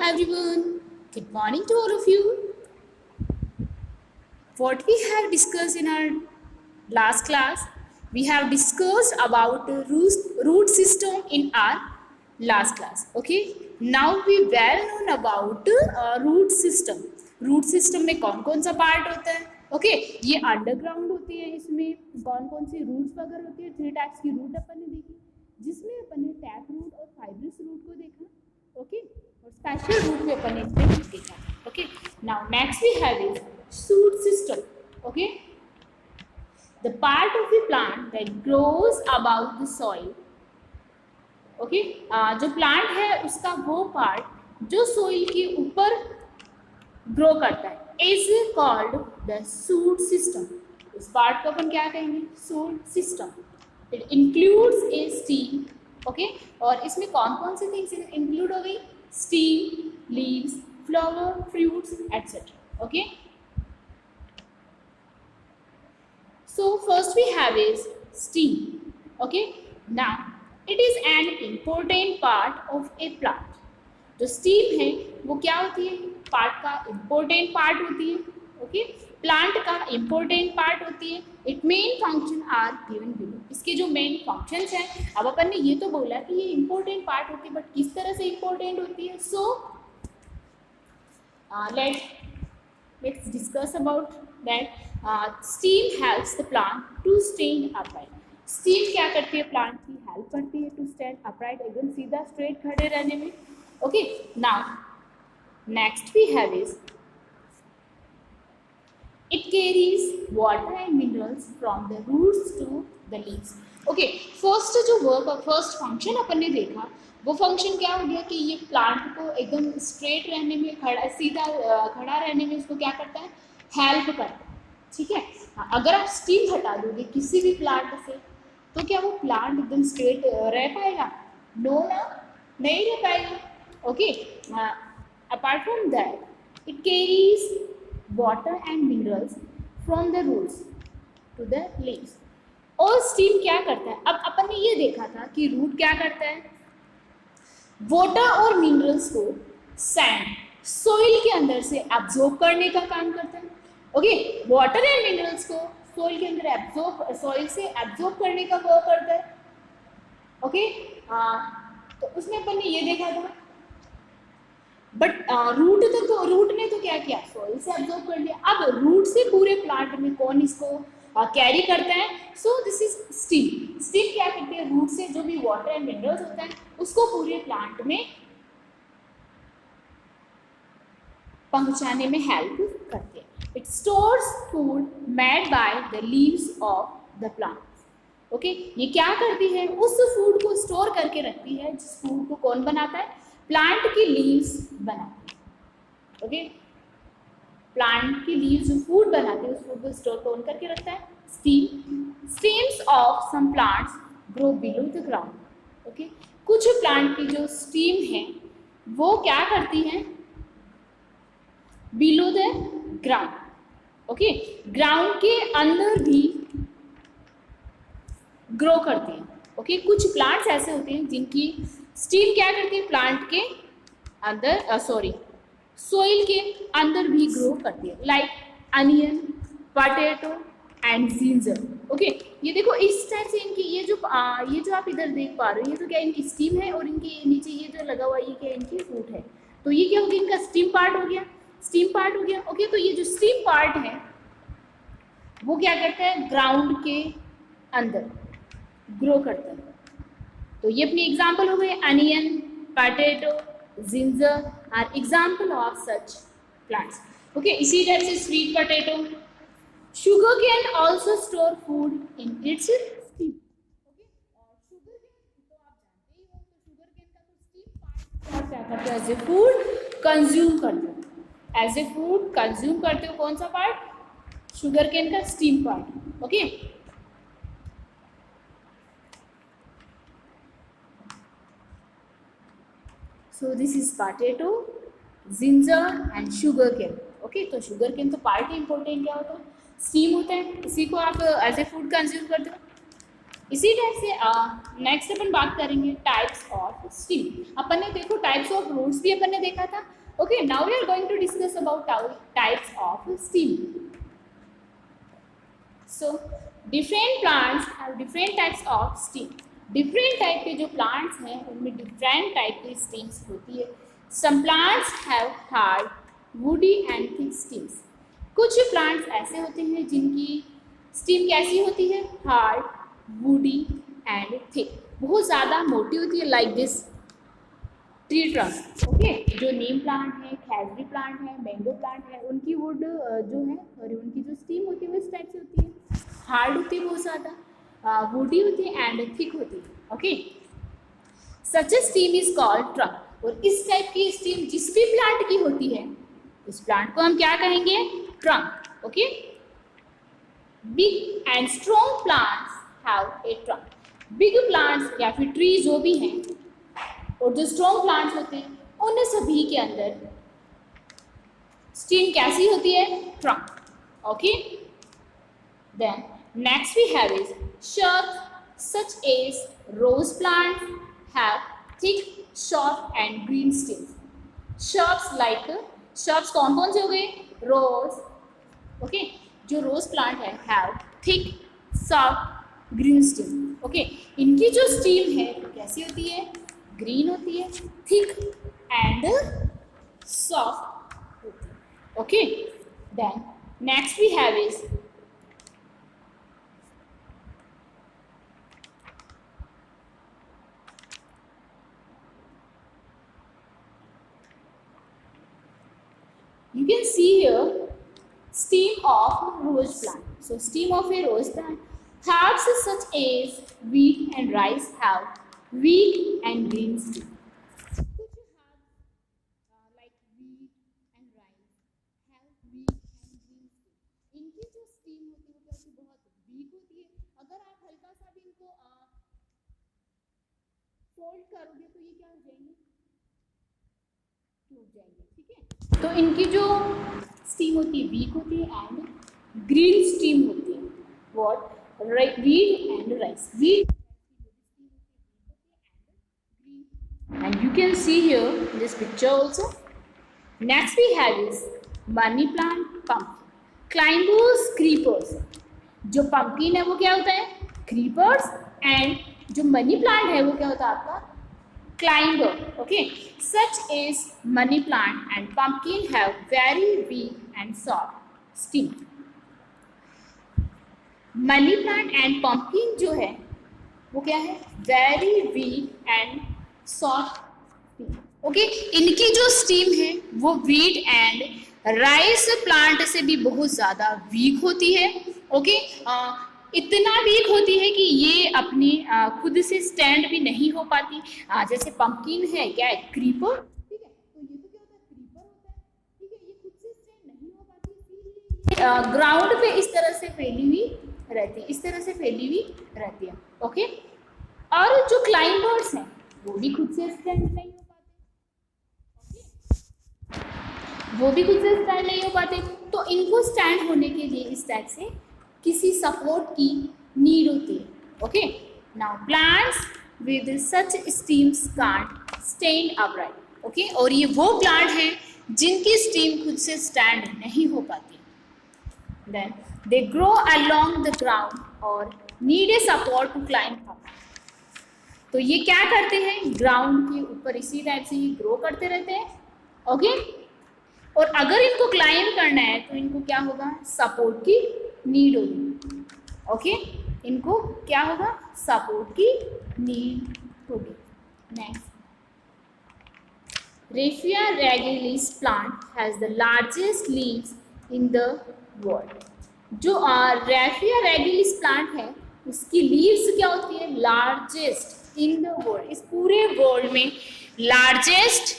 everyone. Good morning to all of you. What we have discussed in our last class, we have discussed about the root system in our last class. Okay. Now we well known about root system. Root system में कौन कौन सा part होता है? Okay ये underground होती है, इसमें कौन कौन सी रूट्स वगैरह होती है. 3 टाइप्स की रूट अपन ने देखी, जिसमें अपन ने टैप रूट और फाइब्रस रूट को देखा. ओके और स्पेशल रूट में अपन ने इसमें देखा. Okay now next we have is shoot system. Okay the part of the plant that grows about the soil. Okay जो प्लांट है उसका वो पार्ट जो सोइल के ऊपर ग्रो करता है is called the shoot system. इस पार्ट को अपन क्या कहेंगे? Shoot system. It includes a stem. Okay और इसमें कौन कौन सी थिंग्स इंक्लूड हो गई? Stem, leaves, flower, fruits etcetera. Okay so first we have is stem. Okay now it is an important part of a plant. जो stem है वो क्या होती है? पार्ट का इम्पोर्टेंट पार्ट होती है. ओके प्लांट का इम्पोर्टेंट पार्ट होती है. It main function are given below. इसके जो मेन फंक्शंस हैं, अब अपन ने ये तो बोला कि ये इम्पोर्टेंट पार्ट होती है, बट किस तरह से इम्पोर्टेंट होती है? So let's discuss about that. Stem helps the plant to stand upright. Stem क्या करती है? प्लांट की हेल्प करती है टू स्टैंड अपराइट, एकदम सीधा स्ट्रेट खड़े रहने में. Okay now next we have is it carries water and minerals from the roots to the leaves. okay first जो वर्क फर्स्ट फंक्शन अपन ने देखा वो फंक्शन क्या हो गया कि ये प्लांट को एकदम स्ट्रेट रहने में, सीधा खड़ा रहने में इसको क्या करता है? हेल्प करता है. ठीक है अगर आप स्टीम हटा दोगे किसी भी प्लांट से तो क्या वो प्लांट एकदम स्ट्रेट रह पाएगा? नो ना, नहीं रह पाएगा. Okay apart from that, it carries water and minerals from the roots to the leaves. और स्टीम क्या करता है? अब अपन ने ये देखा था कि रूट क्या करता है? वाटर और मिनरल्स को सैंड, सोइल के अंदर से एब्जॉर्ब करने का काम करता है. ओके वाटर एंड मिनरल्स को सोइल के अंदर सोइल से एब्जॉर्ब करने का वर्क करता है. ओके तो उसमें अपन ने ये देखा था. बट रूट ने तो क्या किया? सॉइल से एब्जॉर्ब कर लिया. अब रूट से पूरे प्लांट में कौन इसको कैरी करता है? So this is steam. Steam क्या करती है? रूट से जो भी वाटर एंड मिनरल्स होता है उसको पूरे प्लांट में पहुंचाने में हेल्प करती है. It stores food made by the leaves of the plant. Okay ये क्या करती है? उस फूड को स्टोर करके रखती है जिस फूड को कौन बनाता है? प्लांट की लीव्स बनाती है. ओके प्लांट की लीव्स जो फूड बनाते हैं उस फूड को स्टोर कौन करके रखता है? Stem. Stems of some plants grow below the ground. Okay कुछ प्लांट की जो स्टीम है वो क्या करती है? Below the ground. Okay ground के अंदर भी ग्रो करती है. ओके कुछ प्लांट्स ऐसे होते हैं जिनकी स्टीम क्या करती है? प्लांट के अंदर सोइल के अंदर भी ग्रो करती है, like onion, potato and ginger. Okay ये देखो इस टाइप से इनकी ये जो आप इधर देख पा रहे हो ये तो क्या इनकी स्टीम है, और इनके नीचे ये जो लगा हुआ ये क्या इनकी फ्रूट है. तो ये क्या हो गया? इनका स्टीम पार्ट हो गया. स्टीम पार्ट हो गया. ओके तो ये जो स्टीम पार्ट है वो क्या करता है? ग्राउंड के अंदर ग्रो करता है. तो ये अपनी एग्जाम्पल हो गए. Onion, potato, ginger are example of such plants. Okay इसी टाइप से sweet potato. Sugar cane also store food in its stem. Okay और शुगर कैन तो आप जानते ही हो, तो शुगर कैन का तो स्टीम पार्ट क्या करते हो? एज ए फूड कंज्यूम करते हो. एज ए फूड कंज्यूम करते हो कौन सा पार्ट? शुगर कैन का steam part. Okay so this is potato, ginger and sugar cane. Okay तो शुगर केन तो पार्ट ही इंपॉर्टेंट क्या होता है? स्टीम होता है. इसी को आप एज ए फूड कंज्यूम करते हो. इसी टाइप से नेक्स्ट अपन बात करेंगे टाइप्स ऑफ स्टीम। अपन ने देखो टाइप्स ऑफ रूट्स भी अपन ने देखा था। Okay, now we are going to discuss about types of stem. So different plants have different types of stem. Different type के जो प्लांट्स हैं उनमें डिफरेंट टाइप की स्टीम्स होती है। Some plants have hard, woody and thick stems. कुछ plants ऐसे होते हैं जिनकी स्टीम कैसी होती है, हार्ड, वुडी एंड थिक, बहुत ज़्यादा मोटी होती है, like this tree trunk. Okay, जो नीम प्लांट है, खैजरी प्लांट है, मैंगो प्लांट है, उनकी वुड जो है और उनकी जो स्टीम होती है वो इस टाइप से होती है, हार्ड होती है, बहुत ज़्यादा वुडी होती है एंड थिक होती है। Okay, such A steam is called trunk. और इस टाइप की स्टीम जिस भी प्लांट की होती है उस प्लांट को हम क्या कहेंगे, trunk. Okay, big and strong plants have a trunk. Big plants या फिर ट्री जो भी हैं और जो स्ट्रॉन्ग प्लांट्स होते हैं उन सभी के अंदर स्टीम कैसी होती है, trunk. Okay, then next we have is shrubs such as rose plants have thick, short and green stems. Shrubs like shrubs कौन कौन से हो गए, रोज। ओके, जो रोज प्लांट है have thick, soft, green steam. Okay, इनकी जो स्टीम है कैसी होती है, ग्रीन होती है, थिक एंड सॉफ्ट होती है। Okay, then next we have is you can see here steam of rose plant. So steam of a rose plant herbs such as wheat and rice have wheat and green steam. कुछ herbs like wheat and rice have wheat and green steam. इनकी जो steam होती है वो कैसी, बहुत weak होती है। अगर आप हल्का सा भी इनको फोल्ड करोगे तो ये क्या हो जाएंगे, टूट जाएंगे। ठीक है, तो इनकी जो स्टीम होती है वीक होती है एंड ग्रीन स्टीम होती है। What, wheat and rice, wheat and you can see here this picture also. Next we have is money plant, pumpkin, climbers, creepers. जो पंपकिन है वो क्या होता है, क्रीपर्स, एंड जो मनी प्लांट है वो क्या होता है आपका, climber. Okay, such as money plant and pumpkin have very weak and soft stem. Money plant and pumpkin जो है वो क्या है, very weak and soft stem. Okay, इनकी जो स्टीम है वो wheat and rice प्लांट से भी बहुत ज़्यादा वीक होती है। ओके, इतना वीक होती है कि ये अपनी खुद से स्टैंड भी नहीं हो पाती। जैसे पंपकिन है, क्या है, क्रीपर। ठीक है, तो ये तो क्या होता है, क्रीपर होता है। ठीक है, ये खुद से स्टैंड नहीं हो पाती, इसीलिए ग्राउंड पे इस तरह से फैली हुई रहती है, इस तरह से फैली हुई रहती है। ओके, और जो क्लाइंबर्स हैं वो भी खुद से स्टैंड नहीं हो पाते। ओके, वो भी खुद से स्टैंड नहीं हो पाते, तो इनको स्टैंड होने के लिए इस टाइप से किसी सपोर्ट की नीड होती है। Okay, now plants with such stems can't stand upright. Okay, और ये वो प्लांट हैं जिनकी स्टीम खुद से स्टैंड नहीं हो पाती। Then they grow along the ground और need a support to climb up. तो ये क्या करते हैं, ग्राउंड के ऊपर इसी टाइप से ये ग्रो करते रहते हैं। ओके, और अगर इनको क्लाइंब करना है तो इनको क्या होगा, सपोर्ट की नीड होगी। ओके, इनको क्या होगा, सपोर्ट की नीड होगी। Next, raphia regalis plant has the largest leaves in the world. जो रेफिया रेगिलिस प्लांट है उसकी लीव्स क्या होती है, लार्जेस्ट इन द वर्ल्ड। इस पूरे वर्ल्ड में लार्जेस्ट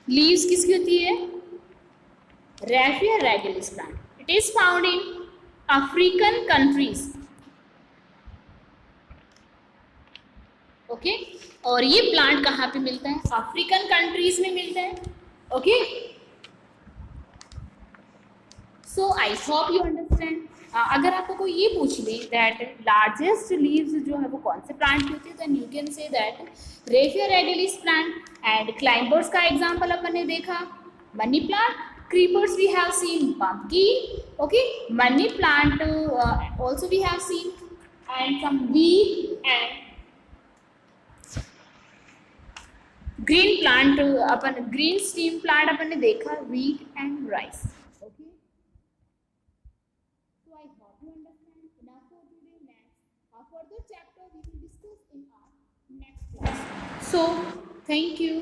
लीव्स किसकी होती है, raphia regalis plant. It is found in African countries. Okay, और ये प्लांट कहाँ पे मिलता है, अफ्रीकन कंट्रीज में मिलता है। Okay, so I hope you understand. अगर आपको कोई ये पूछ ले दैट लार्जेस्ट लीव्स जो है वो कौन से प्लांट की होती है, then you can say that raphia regalis plant. And climbers का एग्जांपल अपन ने देखा money plant, creepers we have seen pumpkin, okay, money plant also we have seen, and some wheat and green plant upon green steam plant अपन ने देखा wheat and rice, okay. So I hope you understand enough for today. Next a further chapter we will discuss in our next class. So thank you.